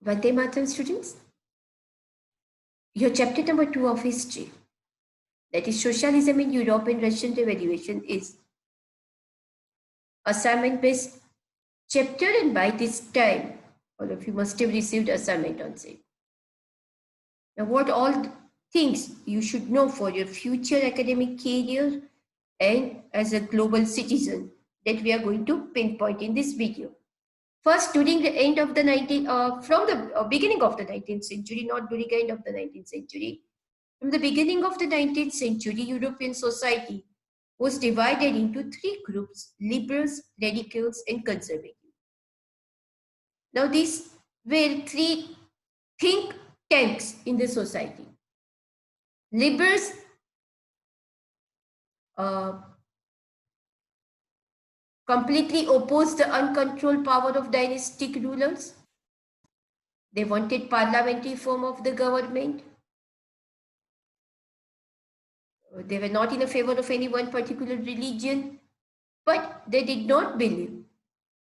Vande Mataram students, your chapter number 2 of history, that is Socialism in Europe and Russian Revolution, is assignment based chapter, and by this time, all of you must have received assignment on it. Now, what all things you should know for your future academic career and as a global citizen that we are going to pinpoint in this video. First, during the end of the from the beginning of the 19th century, not during the end of the 19th century, from the beginning of the 19th century, European society was divided into three groups: liberals, radicals, and conservatives. Now, these were three think tanks in the society. Liberals uh, completely opposed the uncontrolled power of dynastic rulers. They wanted parliamentary form of the government. They were not in a favor of any one particular religion, but they did not believe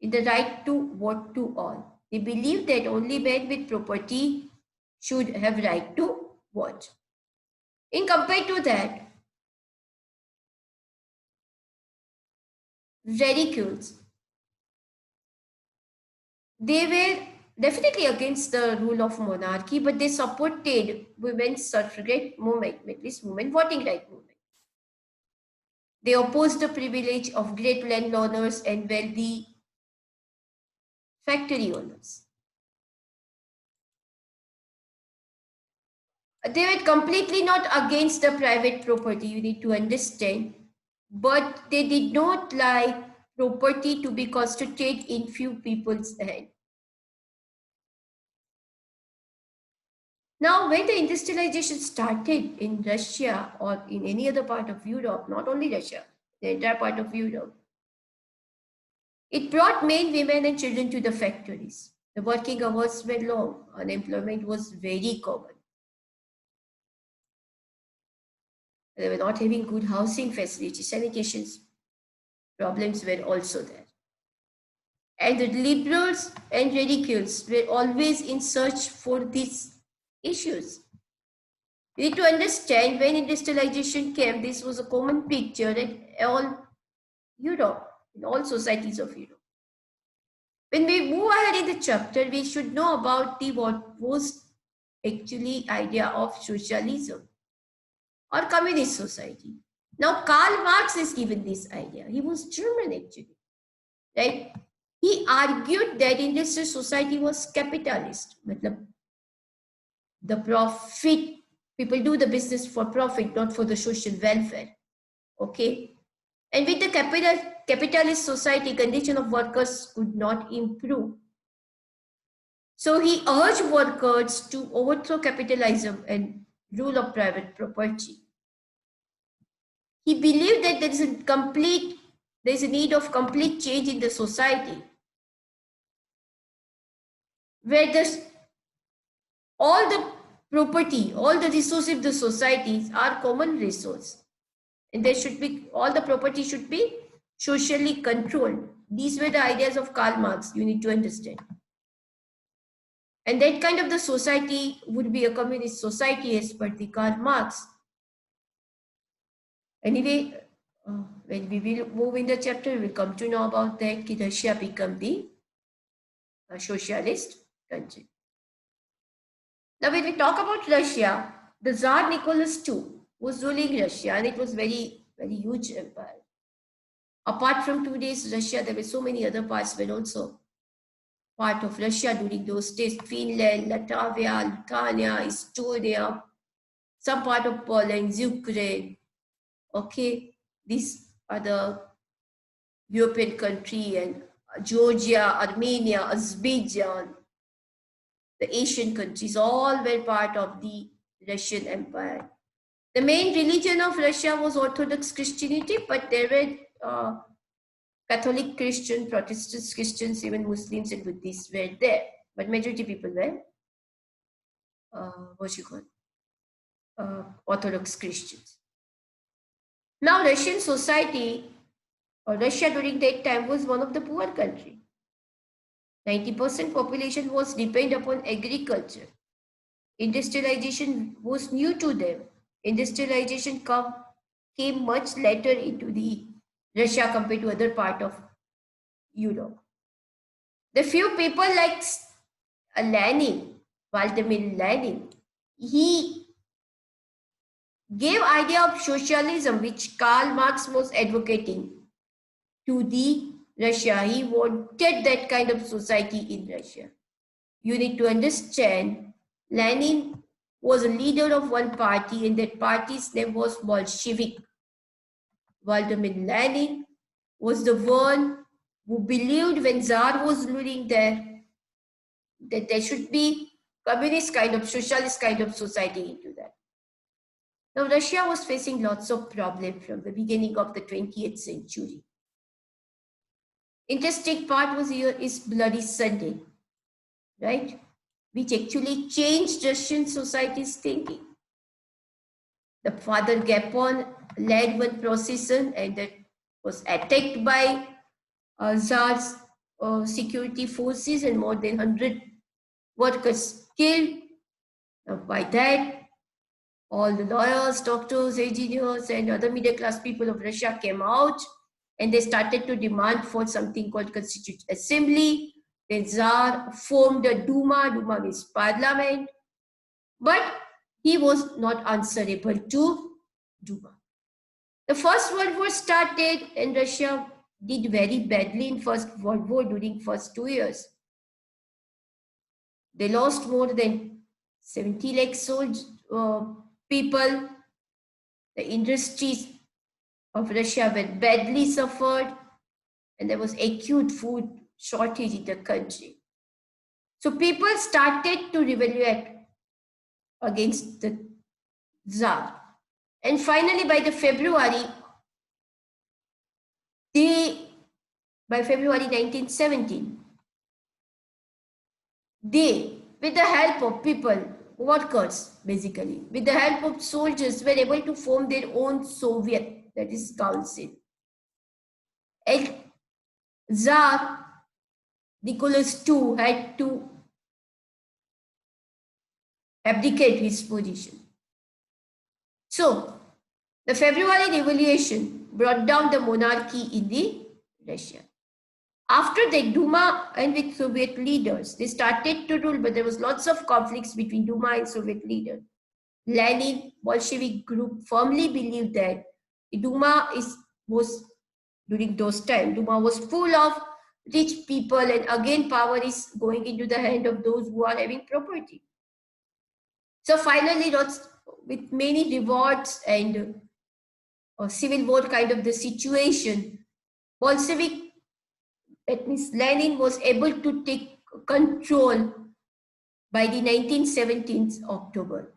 in the right to vote to all. They believed that only men with property should have right to vote. In compared to that, radicals, they were definitely against the rule of monarchy, but they supported women's suffragette movement, at least women voting right movement. They opposed the privilege of great landowners and wealthy factory owners. They were completely not against the private property, you need to understand, but they did not like property to be concentrated in few people's hands. Now, when the industrialization started in Russia or in any other part of Europe, not only Russia, the entire part of Europe, it brought men, women, and children to the factories. The working hours were long, unemployment was very common. They were not having good housing facilities, sanitation problems were also there. And the liberals and radicals were always in search for these issues. You need to understand when industrialization came, this was a common picture in all Europe, in all societies of Europe. When we move ahead in the chapter, we should know about what was actually idea of socialism or communist society. Now, Karl Marx is given this idea. He was German actually, right? He argued that industrial society was capitalist. The profit, people do the business for profit, not for the social welfare. Okay. And with the capitalist society, condition of workers could not improve. So he urged workers to overthrow capitalism and rule of private property. He believed that there is a need of complete change in the society, where all the property, all the resources of the societies are common resource. And there should be, all the property should be socially controlled. These were the ideas of Karl Marx, you need to understand. And that kind of the society would be a communist society as per the Karl Marx. Anyway, when we will move in the chapter, we will come to know about that Russia become the socialist country. Now, when we talk about Russia, the Tsar Nicholas II was ruling Russia, and it was very, very huge empire. Apart from today's Russia, there were so many other parts were also part of Russia during those days: Finland, Latvia, Lithuania, Estonia, some part of Poland, Ukraine. Okay, these are the European country, and Georgia, Armenia, Azerbaijan, the Asian countries, all were part of the Russian Empire. The main religion of Russia was Orthodox Christianity, but there were Catholic Christian, Protestant Christians, even Muslims and Buddhists were there. But majority people were, Orthodox Christians. Now, Russian society, or Russia during that time, was one of the poor country. 90% population was dependent upon agriculture. Industrialization was new to them. Industrialization came much later into the Russia compared to other part of Europe. The few people like Lenin, Vladimir Lenin, he gave idea of socialism which Karl Marx was advocating to the Russia. He wanted that kind of society in Russia. You need to understand, Lenin was a leader of one party and that party's name was Bolshevik. Vladimir Lenin was the one who believed when Tsar was ruling there that there should be communist kind of, socialist kind of society into that. Now, Russia was facing lots of problems from the beginning of the 20th century. Interesting part was here is Bloody Sunday, right? Which actually changed Russian society's thinking. The Father Gapon led one procession and that was attacked by Tsar's security forces and more than 100 workers killed. Now, by that, all the lawyers, doctors, engineers, and other middle class people of Russia came out and they started to demand for something called Constituent Assembly. The Tsar formed a Duma. Duma means parliament, but he was not answerable to Duma. The First World War started and Russia did very badly in First World War during first 2 years. They lost more than 70 lakh people. The industries of Russia were badly suffered and there was acute food shortage in the country. So people started to rebel against the Tsar. And finally, by February 1917, they, with the help of people, workers basically, with the help of soldiers, were able to form their own Soviet, that is council. And Tsar Nicholas II had to abdicate his position. So, the February Revolution brought down the monarchy in the Russia. After the Duma and with Soviet leaders, they started to rule, but there was lots of conflicts between Duma and Soviet leaders. Lenin Bolshevik group firmly believed that Duma was during those times, Duma was full of rich people, and again power is going into the hand of those who are having property. So finally, with many rewards and a civil war kind of the situation, Bolshevik, that means Lenin, was able to take control by the 1917 October.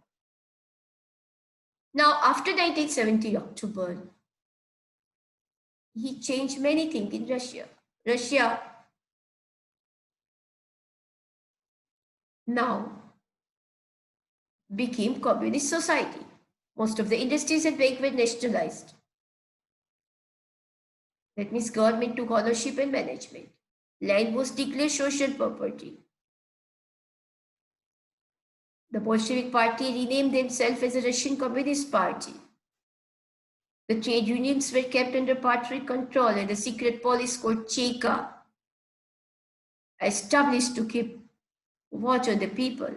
Now, after 1970 October, he changed many things in Russia. Russia now became communist society. Most of the industries and banks were nationalized. That means government took ownership and management. Land was declared social property. The Bolshevik Party renamed themselves as a Russian Communist Party. The trade unions were kept under party control and the secret police called Cheka established to keep watch on the people.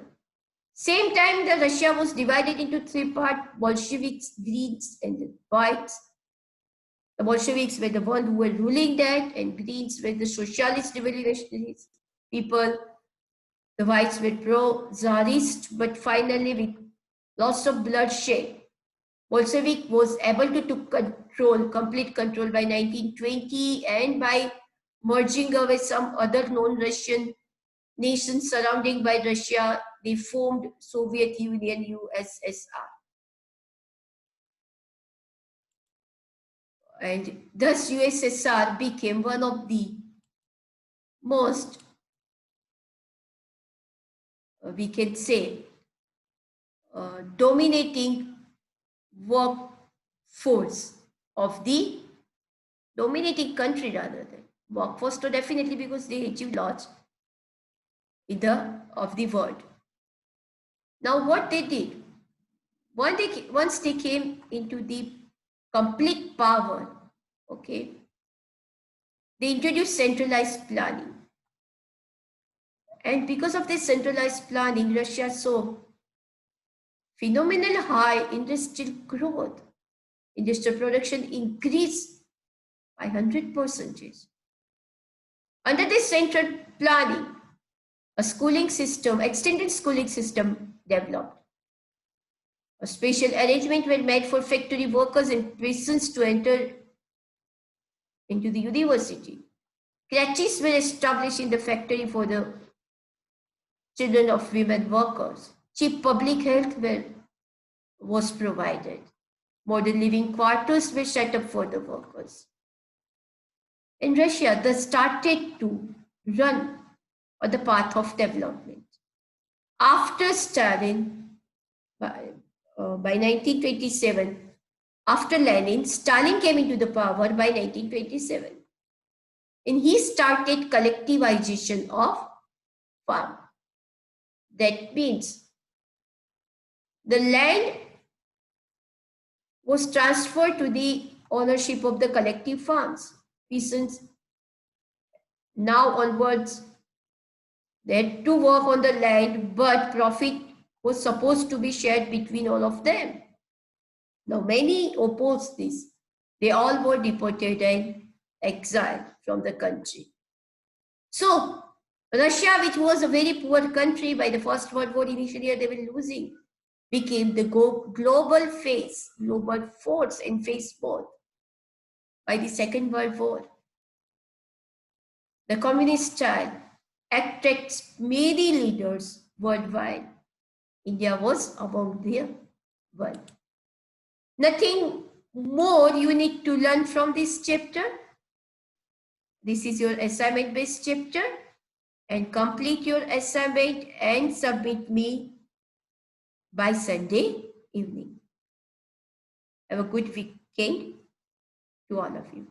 Same time, the Russia was divided into three parts: Bolsheviks, Greens, and the Whites. The Bolsheviks were the ones who were ruling that, and Greens were the socialist revolutionaries people. The Whites were pro-Tsarist, but finally, with lots of bloodshed, Bolshevik was able to complete control by 1920, and by merging with some other non-Russian nations surrounding by Russia, they formed Soviet Union, USSR. And thus USSR became one of the most, we can say, dominating workforce of the dominating country rather than workforce. So definitely because they achieved lots. of the world. Now, what they did, once they came into the complete power, okay, they introduced centralized planning. And because of this centralized planning, Russia saw phenomenal high industrial growth. Industrial production increased by 100%. Under this central planning, a schooling system, extended schooling system developed. A special arrangement were made for factory workers and persons to enter into the university. Crèches were established in the factory for the children of women workers. Cheap public health was provided. Modern living quarters were set up for the workers. In Russia, they started to run on the path of development. After Stalin, by 1927, after Lenin, Stalin came into the power by 1927. And he started collectivization of farm. That means the land was transferred to the ownership of the collective farms. Peasants now onwards, they had to work on the land, but profit was supposed to be shared between all of them. Now, many opposed this. They all were deported and exiled from the country. So, Russia, which was a very poor country by the First World War, initially they were losing, became the global force and face both by the Second World War. The communist style attracts many leaders worldwide. India was among the world. Nothing more you need to learn from this chapter. This is your assignment-based chapter, and complete your assignment and submit me by Sunday evening. Have a good weekend to all of you.